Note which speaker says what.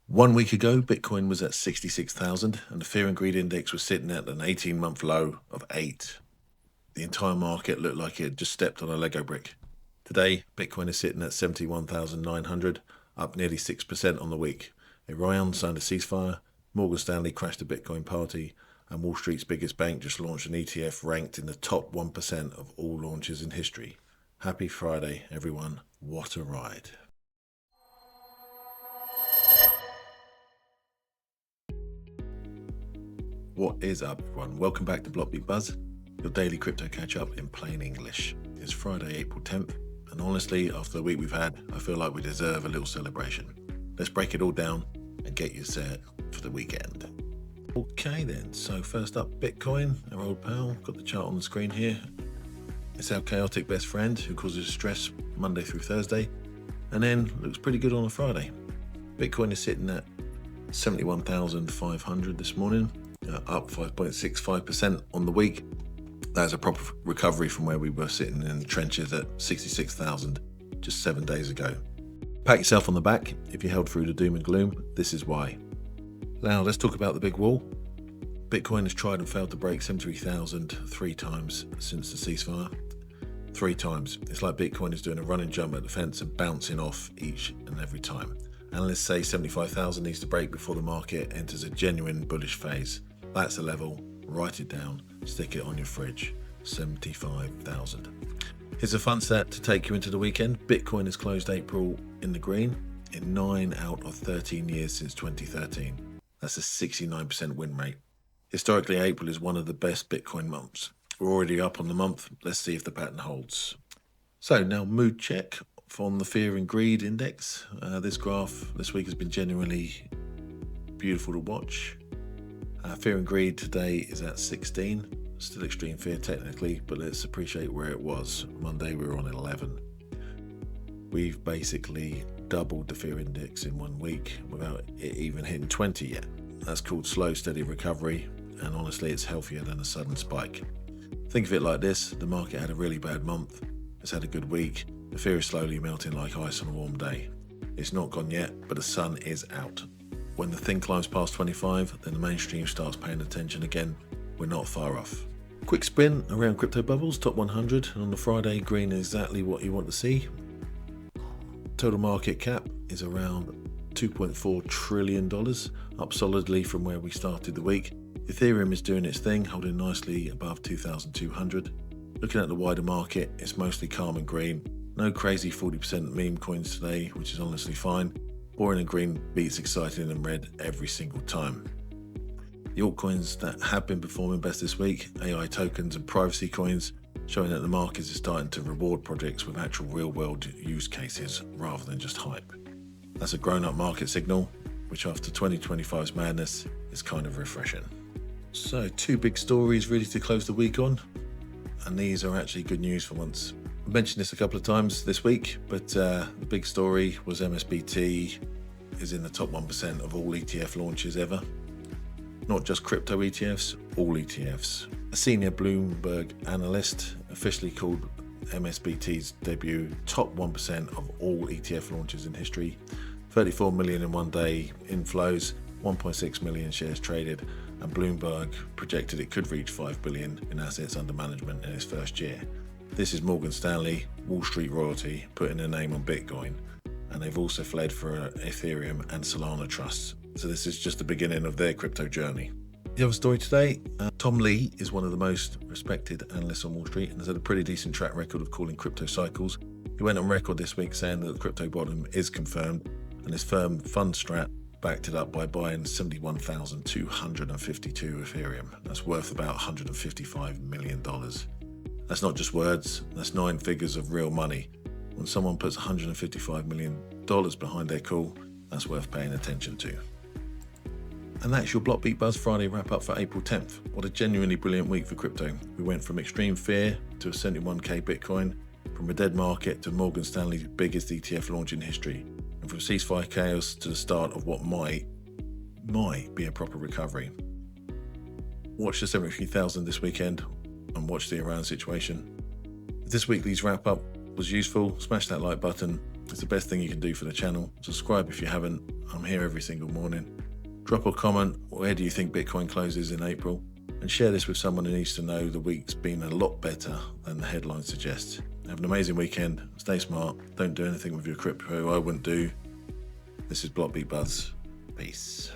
Speaker 1: 1 week ago, Bitcoin was at 66,000 and the fear and greed index was sitting at an 18-month low of 8. The entire market looked like it had just stepped on a Lego brick. Today, Bitcoin is sitting at 71,900, up nearly 6% on the week. Iran signed a ceasefire, Morgan Stanley crashed a Bitcoin party, and Wall Street's biggest bank just launched an ETF ranked in the top 1% of all launches in history. Happy Friday, everyone. What a ride. What is up, everyone? Welcome back to BlockBeat Buzz, your daily crypto catch-up in plain English. It's Friday, April 10th, and honestly, after the week we've had, I feel like we deserve a little celebration. Let's break it all down and get you set for the weekend. Okay then, so first up, Bitcoin, our old pal. Got the chart on the screen here. It's our chaotic best friend who causes stress Monday through Thursday, and then looks pretty good on a Friday. Bitcoin is sitting at 71,500 this morning. Up 5.65% on the week. That is a proper recovery from where we were sitting in the trenches at 66,000 just 7 days ago. Pat yourself on the back if you held through the doom and gloom. This is why. Now let's talk about the big wall. Bitcoin has tried and failed to break 73,000 3 times since the ceasefire. 3 times. It's like Bitcoin is doing a running jump at the fence and bouncing off each and every time. Analysts say 75,000 needs to break before the market enters a genuine bullish phase. That's the level. Write it down. Stick it on your fridge. 75,000. Here's a fun stat to take you into the weekend. Bitcoin has closed April in the green in 9 out of 13 years since 2013. That's a 69% win rate. Historically, April is one of the best Bitcoin months. We're already up on the month. Let's see if the pattern holds. So now mood check from the fear and greed index. This graph this week has been genuinely beautiful to watch. Fear and greed today is at 16. Still extreme fear technically, but let's appreciate where it was. Monday we were on 11. We've basically doubled the fear index in 1 week without it even hitting 20 yet. That's called slow, steady recovery, and honestly it's healthier than a sudden spike. Think of it like this: the market had a really bad month, it's had a good week, the fear is slowly melting like ice on a warm day. It's not gone yet, but the sun is out. When the thing climbs past 25, then the mainstream starts paying attention again. We're not far off. Quick spin around crypto bubbles, top 100, and on the Friday, green is exactly what you want to see. Total market cap is around $2.4 trillion, up solidly from where we started the week. Ethereum is doing its thing, holding nicely above 2,200. Looking at the wider market, it's mostly calm and green. No crazy 40% meme coins today, which is honestly fine. Boring and green beats exciting and red every single time. The altcoins that have been performing best this week, AI tokens and privacy coins, showing that the market is starting to reward projects with actual real-world use cases rather than just hype. That's a grown-up market signal, which after 2025's madness is kind of refreshing. So 2 big stories really to close the week on, and these are actually good news for once. I mentioned this a couple of times this week, but the big story was MSBT is in the top 1% of all ETF launches ever. Not just crypto ETFs, all ETFs. A senior Bloomberg analyst officially called MSBT's debut top 1% of all ETF launches in history. 34 million in 1 day inflows, 1.6 million shares traded, and Bloomberg projected it could reach 5 billion in assets under management in its first year. This is Morgan Stanley, Wall Street royalty, putting their name on Bitcoin, and they've also fled for Ethereum and Solana trusts. So this is just the beginning of their crypto journey. The other story today, Tom Lee is one of the most respected analysts on Wall Street and has had a pretty decent track record of calling crypto cycles. He went on record this week saying that the crypto bottom is confirmed, and his firm fund strat backed it up by buying 71,252 Ethereum. That's worth about $155 million. That's not just words, that's 9 figures of real money. When someone puts $155 million behind their call, that's worth paying attention to. And that's your BlockBeat Buzz Friday wrap up for April 10th. What a genuinely brilliant week for crypto. We went from extreme fear to a 71k Bitcoin, from a dead market to Morgan Stanley's biggest ETF launch in history, and from ceasefire chaos to the start of what might be a proper recovery. Watch the 73,000 this weekend and watch the Iran situation. If this weekly's wrap up was useful, smash that like button, It's the best thing you can do for the channel. Subscribe if you haven't. I'm here every single morning. Drop a comment, where do you think Bitcoin closes in April? And share this with someone who needs to know the week's been a lot better than the headline suggests. Have an amazing weekend. Stay smart. Don't do anything with your crypto I wouldn't do. This is BlockBeat Buzz. Peace.